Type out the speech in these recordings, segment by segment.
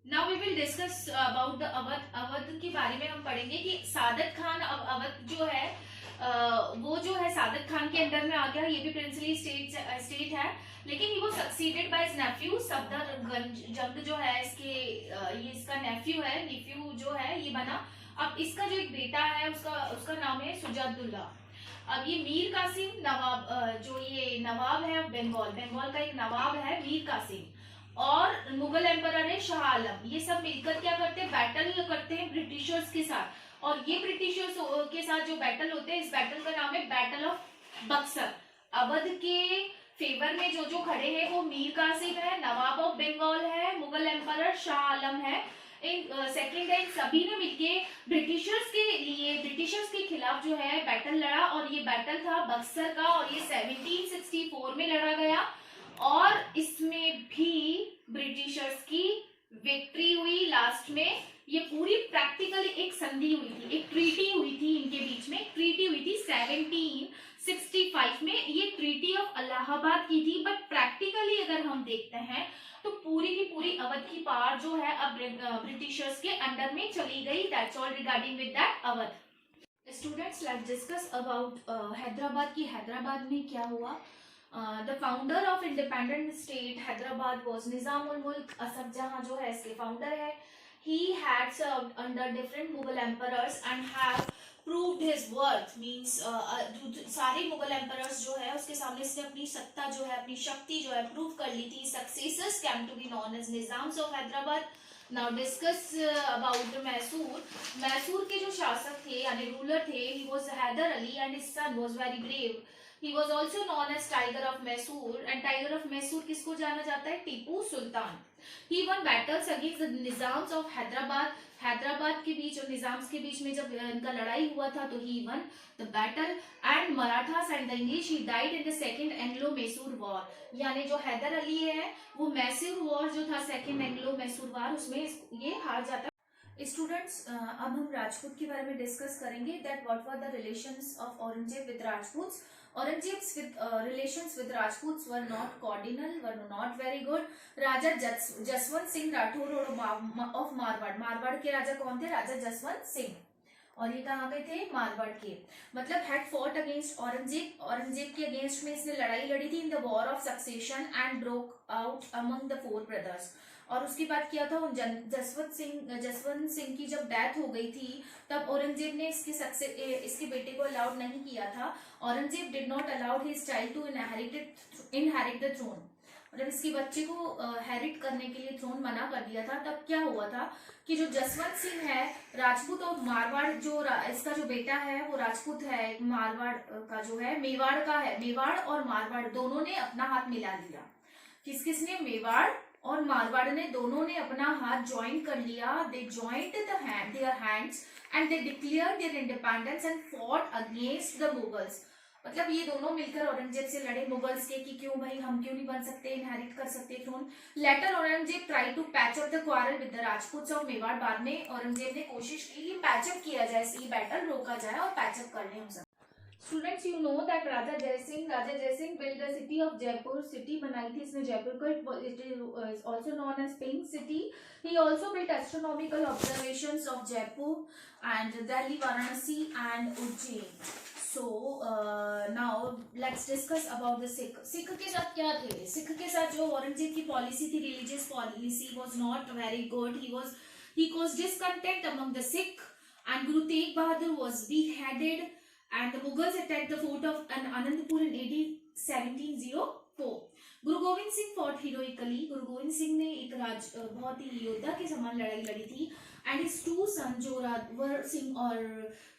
Now we will discuss about the Awadh. Awadh के बारे में हम पढ़ेंगे कि सादत खान, अब अवध जो है वो जो है सादत खान के अंडर में आ गया। ये भी प्रिंसली स्टेट है, लेकिन he was succeeded by his nephew Safdarganj Jung जो है इसके ये इसका नेफ्यू जो है ये बना। अब इसका जो एक बेटा है उसका उसका नाम है सुजादुल्ला। अब ये मीर कासिम नवाब, जो ये नवाब है बंगाल, बंगाल का एक नवाब है मीर कासिम, और मुगल एम्परर है शाह आलम। ये सब मिलकर क्या करते हैं, बैटल करते हैं ब्रिटिशर्स के साथ। और ये ब्रिटिशर्स के साथ जो बैटल होते हैं, इस बैटल का नाम है बैटल ऑफ बक्सर। अवध के फेवर में जो जो खड़े हैं वो मीर कासिम है, नवाब ऑफ बंगाल है, मुगल एम्परर शाह आलम है। इन सेकेंड है, सभी ने मिलके ब्रिटिशर्स के लिए, ब्रिटिशर्स के खिलाफ जो है बैटल लड़ा, और ये बैटल था बक्सर का, और ये 1764 में लड़ा गया। और इसमें भी ब्रिटिशर्स की विक्ट्री हुई लास्ट में। ये पूरी प्रैक्टिकली एक संधि हुई थी, एक ट्रीटी हुई थी इनके बीच में, ट्रीटी हुई थी 1765 में। ये ट्रीटी ऑफ इलाहाबाद की थी, बट प्रैक्टिकली अगर हम देखते हैं तो पूरी की पूरी अवध की पावर जो है अब ब्रिटिशर्स के अंडर में चली गई। That's all regarding with that Awadh. Students, let's discuss about Hyderabad की। हैदराबाद में क्या हुआ? The founder of independent state Hyderabad was Nizamul मुल्क असफ जहां जो है इसके फाउंडर है। He had served under different Mughal emperors and have proved his worth. Means सारे मुगल एम्परर्स जो है उसके सामने इसने अपनी सत्ता जो है, अपनी शक्ति जो है प्रूव कर ली थी। Successors came to be known as Nizams of Hyderabad. Now discuss about Mysore. Mysore के जो शासक थे यानी रूलर थे, he was Hyder Ali and his son was very brave. He was also known as Tiger of Mysore, and Tiger of Mysore किसको जाना जाता है? Tipu Sultan. He won battles against the Nizams of Hyderabad। Hyderabad के बीच और निजाम्स के बीच में जब इनका लड़ाई हुआ था तो he won the battle and Marathas and the English। He died in the second Anglo-Mysore war। यानी जो हैदर अली है वो मैसूर वॉर जो था, सेकेंड एंग्लो मैसूर वॉर, उसमें ये हार जाता है। स्टूडेंट्स, अब हम राजपूत के बारे में डिस्कस करेंगे। That what were the relations of Aurangzeb with Rajputs. Aurangzeb's relations with Rajputs were not cordial, were not very good। Raja Jaswant Singh Rathore of Marwar. Marwar के राजा कौन थे? राजा जसवंत सिंह। और ये कहाँ के थे? मारवाड़ के। मतलब had fought against Aurangzeb. Aurangzeb के अगेंस्ट में इसने लड़ाई लड़ी थी in the war of succession and broke out among the 4 brothers. और उसके बाद किया था जसवंत सिंह की जब डेथ हो गई थी तब औरंगजेब ने इसके बेटे को अलाउड नहीं किया था। Aurangzeb did not allowed his child to inherit the throne. मतलब इसके बच्चे को हेरिट करने के लिए थ्रोन मना कर दिया था। तब क्या हुआ था कि जो जसवंत सिंह है राजपूत और मारवाड़, जो इसका जो बेटा है वो राजपूत है, मारवाड़ का जो है मेवाड़ का है। मेवाड़ और मारवाड़ दोनों ने अपना हाथ मिला लिया। किसने? मेवाड़ और मारवाड़ ने दोनों ने अपना हाथ ज्वाइन कर लिया। They joined their hands and they declared their independence and fought against the Mughals. मतलब ये दोनों मिलकर औरंगजेब से लड़े मुगल्स के कि क्यों भाई हम क्यों नहीं बन सकते, इनहेरिट कर सकते throne. Later Aurangzeb try to patch up the quarrel with the Rajputs of Mewar. बाद में औरंगजेब ने कोशिश की कि पैचअप किया जाए, ये बैटल रोका जाए और पैचअप कर ले हम सब। Students, you know that Raja Jaisingh build the city of Jaipur. City बनाई थी इसने जयपुर को। It is also known as pink city. He also build astronomical observations of Jaipur and Delhi, Varanasi and Ujjain. So now let's discuss about the Sikh. Sikh के साथ क्या थे? सिख के साथ जो औरंगजेब की पॉलिसी थी, religious policy, was not very good. He caused discontent among the Sikh and Guru Tegh Bahadur was beheaded and the Mughals attacked the fort of Anandpur in AD 1704। Guru Govind Singh fought heroically। गुरु गोविंद सिंह ने एक बहुत ही योद्धा के समान लड़ाई लड़ी थी। And his 2 sons Zorawar Singh और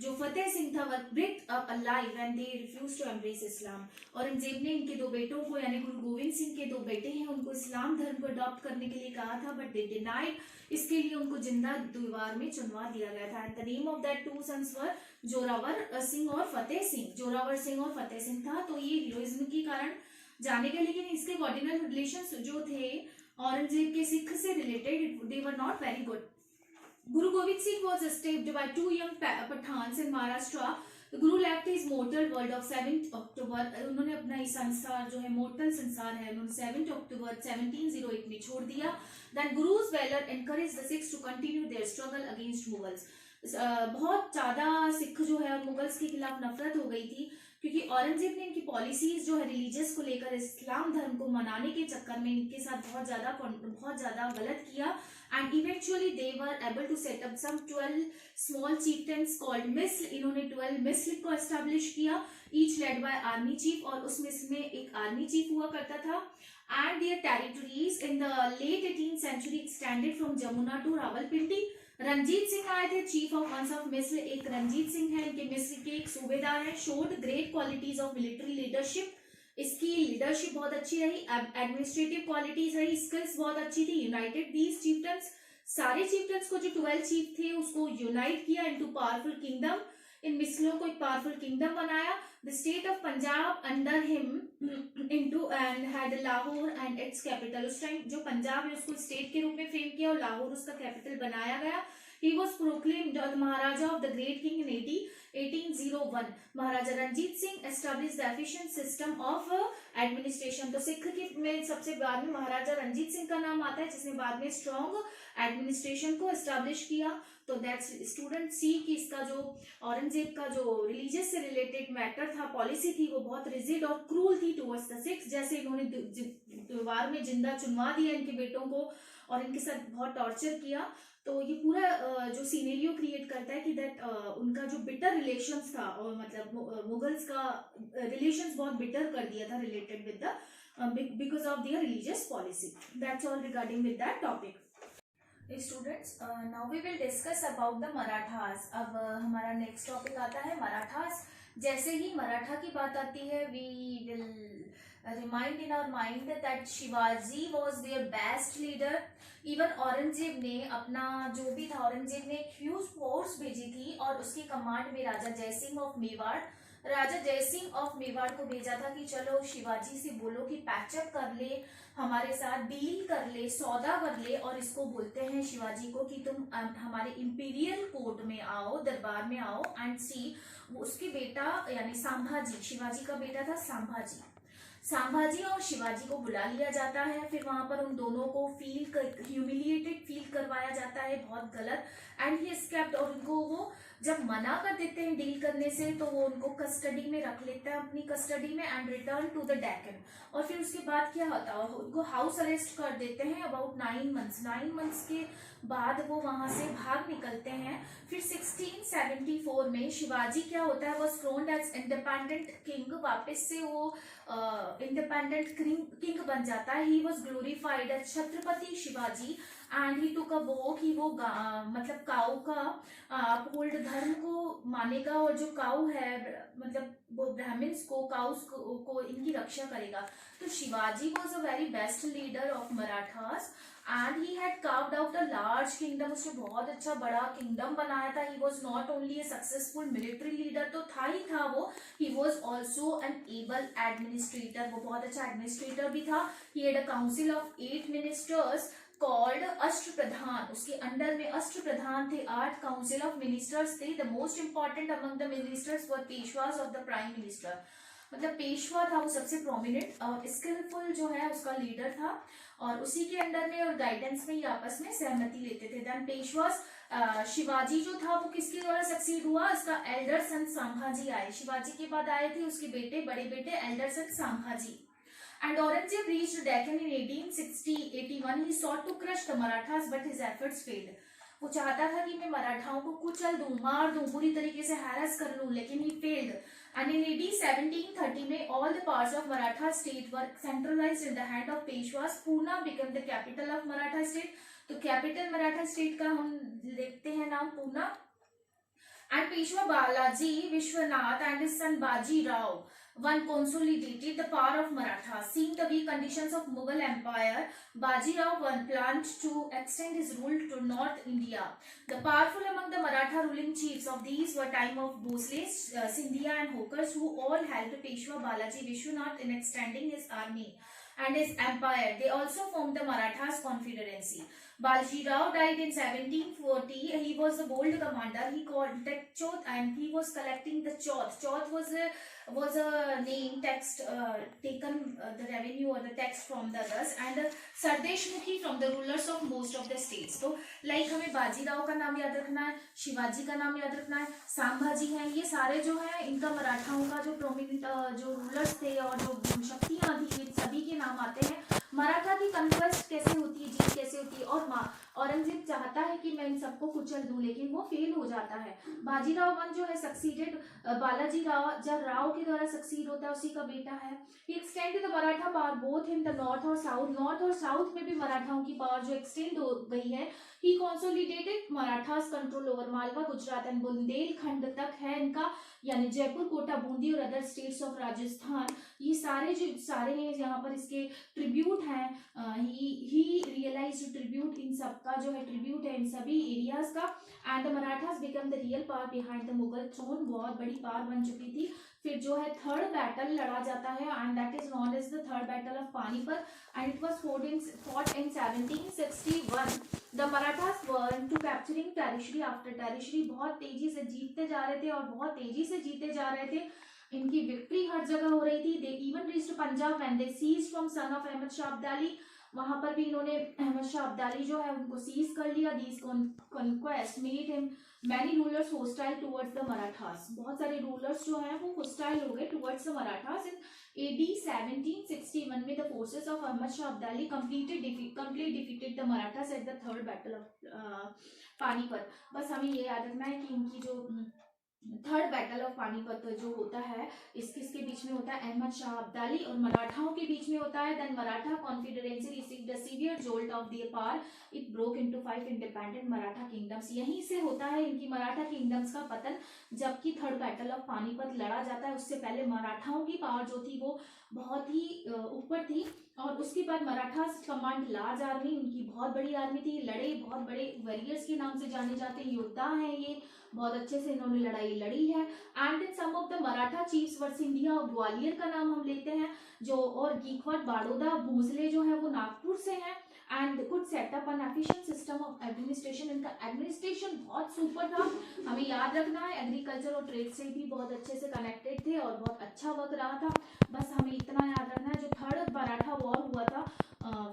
जो फतेह सिंह था वर bricked up alive and they refused to embrace Islam। Aurangzeb ने इनके 2 बेटों को यानी गुरु गोविंद सिंह के 2 बेटे हैं उनको इस्लाम धर्म को अडॉप्ट करने के लिए कहा था, बट दे डिनाइड। इसके लिए उनको जिंदा दीवार में चुनवा दिया गया था। And the name of that 2 sons वर जोरावर सिंह और फतेह सिंह। जोरावर सिंह और फतेह सिंह था, तो ये हीरोइज्म के कारण जाने के। लेकिन इसके कॉर्डिनल रिलेशंस जो थे औरंगजेब के सिख से related, they were not very good. Guru Gobind Singh was stabbed by 2 young Pathans in Maharashtra Guru left is mortar world of 7 अक्टूबर, उन्होंने अपना ये संसार जो है मोर्टल संसार है उन्होंने 7 अक्टूबर 1708 में छोड़ दिया। Then Gurus were encourage the Sikhs to continue their struggle against Mughals. बहुत ज्यादा सिख जो है मुगल्स के खिलाफ नफरत हो गई थी, क्योंकि औरंगजेब ने इनकी पॉलिसीज जो है रिलीजियस को लेकर इस्लाम धर्म को मनाने के चक्कर में इनके साथ बहुत ज्यादा गलत किया। And eventually they were able to set up some 12 small chieftains called misl, इन्होंने 12 मिस्ल को एस्टेब्लिश किया, each led by army chief, और उस मिस्ल में एक आर्मी चीफ हुआ करता था। And their territories in the late 18th century extended from Jamuna to Rawalpindi. Ranjit Singh आए थे चीफ ऑफ वंस ऑफ मिस्र, एक रंजीत सिंह है, इनके मिस्र के एक सूबेदार हैं। Showed great qualities of military leadership, इसकी लीडरशिप बहुत अच्छी रही, एडमिनिस्ट्रेटिव क्वालिटीज रही, स्किल्स बहुत अच्छी थी। यूनाइटेड दीज चीफ्टन्स, सारे चीफ्टन्स को जो 12 चीफ थे उसको यूनाइट किया इनटू पावरफुल किंगडम, इन मिस्लों को एक पावरफुल किंगडम बनाया। The state of Punjab under him into and had Lahore and it's capital, उस टाइम जो पंजाब है उसको स्टेट के रूप में फ्रेम किया और लाहौर उसका कैपिटल बनाया गया। He was proclaimed the Maharaja of the Great King in 1801. Maharaja Ranjit Singh established the efficient system of administration। तो सिख के में सबसे बाद में महाराजा रंजीत सिंह का नाम आता है, जिसने बाद में स्ट्रॉन्ग एडमिनिस्ट्रेशन को एस्टेब्लिश किया। तो दैट्स स्टूडेंट सी कि इसका जो औरंगजेब का जो रिलीजियस से रिलेटेड मैटर था, पॉलिसी थी, वो बहुत रिजिड और क्रूल थी टुवर्ड्स द सिख्स। जैसे इन्होंने दीवार में जिंदा चुनवा दिया इनके बेटों को और इनके साथ बहुत टॉर्चर किया। तो ये पूरा जो सीनेरियो क्रिएट करता है कि दैट उनका जो बिटर रिलेशंस था, और मतलब मुगल्स का रिलेशंस बहुत बिटर कर दिया था related with the because of their religious policy. That's all regarding with that topic. Students, now we will discuss about the Marathas. अब हमारा नेक्स्ट टॉपिक आता है मराठास। जैसे ही मराठा की बात आती है, we will remind in our mind that Shivaji was their best leader. Even Aurangzeb ने अपना जो भी था, औरंगजेब ने एक ह्यूज फोर्स भेजी थी और उसकी कमांड में राजा जयसिंह ऑफ मेवाड़, राजा जयसिंह ऑफ मेवाड़ को भेजा था कि चलो शिवाजी से बोलो कि पैचअप कर ले, हमारे साथ डील कर ले, सौदा कर ले, और इसको बोलते हैं शिवाजी को कि तुम हमारे इंपीरियल कोर्ट में आओ, दरबार में आओ एंड सी। उसके बेटा यानी संभाजी, शिवाजी का बेटा था संभाजी, संभाजी और शिवाजी को बुला लिया जाता है। फिर वहां पर उन दोनों को ह्यूमिलिएटेड फील करवाया जाता है, बहुत गलत। एंड ही एस्केप्ड, और उनको वो जब मना कर देते हैं डील करने से तो वो उनको कस्टडी में रख लेता है, अपनी कस्टडी में, and return to the Deccan. और फिर उसके बाद क्या होता है, उनको हाउस अरेस्ट कर देते हैं अबाउट 9 मंथ्स के बाद वो वहां से भाग निकलते हैं। फिर 1674 में शिवाजी क्या होता है, वो क्रोन्ड एज इंडिपेंडेंट किंग, वापस से वो इंडिपेंडेंट किंग बन जाता है। He was glorified as Chhatrapati Shivaji and he took a vow, he वो मतलब काऊ का अपहोल्ड धर्म को मानेगा, और जो काऊ है मतलब वो ब्राह्मण्स को, काउस को इनकी रक्षा करेगा। तो Shivaji was a very best leader of Marathas and he had carved out a large kingdom, उसने बहुत अच्छा बड़ा किंगडम बनाया था। He was not only a successful military leader तो था ही था वो, he was also an able administrator, वो बहुत अच्छा एडमिनिस्ट्रेटर भी था। He had a council of 8 ministers called Ashtapradhan, उसके अंडर में अष्टप्रधान थे, 8 काउंसिल ऑफ मिनिस्टर्स थे। The most important among the ministers were Peshwas of the prime minister, मतलब पेशवा था वो सबसे प्रोमिनेंट और स्किलफुल जो है उसका लीडर था, और उसी के अंडर में और गाइडेंस में ही आपस में सहमति लेते थे। देन पेशवास शिवाजी जो था वो किसके द्वारा सक्सीड हुआ, इसका एल्डर सन संभाजी आए, शिवाजी के बाद आए थे उसके बेटे, बड़े बेटे elder son Sambhaji. And Aurangzeb reached Deccan in 1881. He sought to crush the Marathas, but his efforts failed. वो चाहता था कि मैं मराठाओं को कुचल दूं, मार दूं, पूरी तरीके से हैरस कर लूं, लेकिन he failed. And in AD 1730 में all the parts of Maratha state were centralized in the hand of Peshwas. Pune became the capital of Maratha state. तो कैपिटल मराठा स्टेट का हम देखते हैं नाम Poona. And Peshwa Balaji Vishwanath and his son Baji Rao one consolidated the power of Maratha. Seeing the weak conditions of Mughal Empire, Baji Rao one planned to extend his rule to North India. The powerful among the Maratha ruling chiefs of these were time of Bhosle, Scindia and Hokers, who all helped Peshwa Balaji Vishwanath in extending his army. and his empire. They also formed the Marathas confederacy. Balaji Rao died in 1740. He was a bold commander. He called Chauth and he was collecting the Chauth. Chauth was a name text taken the revenue or the text from the others, and Sardesh Mukhi from the rulers of most of the states. तो like हमें बाजीराव का नाम याद रखना है, शिवाजी का नाम याद रखना है, संभाजी हैं, ये सारे जो है इनका मराठाओं का जो प्रोमिनेंट जो रूलर्स थे और जो शक्तियां थी सभी के नाम आते हैं। मराठा की कन्क्वेस्ट कैसे होती है, जीत कैसे होती है, और औरंगजेब चाहता है कि मैं इन सबको कुचल दूं, लेकिन वो फेल हो जाता है। बाजीराव वन जो है सक्सीडेड बालाजी राव, जब राव के द्वारा सक्सीड होता है, उसी का बेटा है। He extended the Maratha power both in the north और साउथ। नॉर्थ और साउथ में भी मराठाओं की पावर जो एक्सटेंड हो गई है। He consolidated Marathas control over Malwa, Gujarat and Bundelkhand तक है इनका, यानी जयपुर, कोटा, बूंदी और अदर स्टेट्स ऑफ राजस्थान, ये सारे जो सारे हैं यहाँ पर इसके ट्रिब्यूट हैं। ही रियलाइज ट्रिब्यूट, इन सबका जो है ट्रिब्यूट है इन सभी एरियाज का। And the Marathas become the real power behind the Mughal throne, बहुत बड़ी पावर बन चुकी थी। फिर जो है थर्ड बैटल लड़ा जाता है and that is known as the third battle of Panipat and it was fought in 1761। The Marathas were to capturing territory after territory, बहुत तेजी से जीतते जा रहे थे और बहुत तेजी से जीते जा रहे थे। इनकी विक्ट्री हर जगह हो रही थी। They even reached Punjab when they seized from son of Ahmad Shah Abdali, वहां पर भी इन्होंने अहमद शाह अब्दाली जो है उनको सीज कर लिया। These conquest made him many rulers hostile towards the Marathas, बहुत सारे रूलर्स जो हैं वो होस्टाइल हो गए towards the Marathas. In AD 1761 में the forces of Ahmad Shah Abdali complete defeated the Marathas at the third battle of Panipat. बस हमें ये याद रखना है कि इनकी जो थर्ड बैटल ऑफ पानीपत जो होता है किसके बीच में होता है, अहमद शाह अब्दाली और मराठाओं के बीच में होता है। Then Maratha confederacy received a severe jolt of their power, it broke into 5 independent Maratha kingdoms. यहीं से होता है इनकी मराठा किंगडम्स का पतन, जबकि थर्ड बैटल ऑफ पानीपत लड़ा जाता है। उससे पहले मराठाओं की पावर जो थी वो बहुत ही ऊपर थी, और उसके बाद मराठास कमांड लार्ज आर्मी, उनकी बहुत बड़ी आर्मी थी, लड़े, बहुत बड़े वॉरियर्स के नाम से जाने जाते हैं, योद्धा हैं ये, बहुत अच्छे से इन्होंने लड़ाई लड़ी है। And in some of the Maratha chiefs versus India, और ग्वालियर का नाम हम लेते हैं जो, और गीकवट, बाड़ोदा, भोसले जो है वो नागपुर से हैं। And could setup N efficient system of administration, इनका एडमिनिस्ट्रेशन बहुत सुपर था। हमें याद रखना है एग्रीकल्चर और ट्रेड से भी बहुत अच्छे से कनेक्टेड थे और बहुत अच्छा वर्क रहा था। बस हमें इतना याद रखना है, जो थर्ड मराठा वॉर हुआ था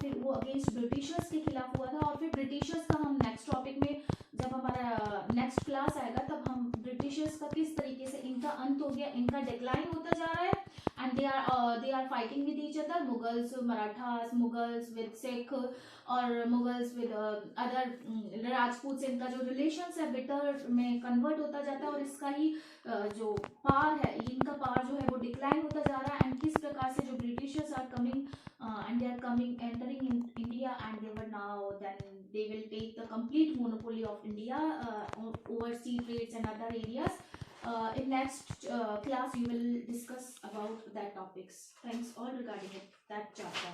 फिर वो अगेंस्ट ब्रिटिशर्स के खिलाफ हुआ था, और फिर ब्रिटिशर्स का हम नेक्स्ट टॉपिक में, जब हमारा नेक्स्ट क्लास आएगा तब हम ब्रिटिशर्स का किस तरीके से इनका अंत हो गया, इनका डिक्लाइन होता जा रहा है, and they are fighting with each other, Mughals, Marathas, Mughals with Sikh और मुगल्स विद अदर राजपूत। इनका जो रिलेशंस है बिटर में कन्वर्ट होता जाता है, और इसका ही जो पावर है, इनका पावर जो है वो डिक्लाइन होता जा रहा है। एंड किस प्रकार से जो Britishers are coming and they are coming entering in India, and they were now then they will take the complete monopoly of India over sea trades and other areas. In next class you will discuss about that topics. Thanks all regarding that chapter.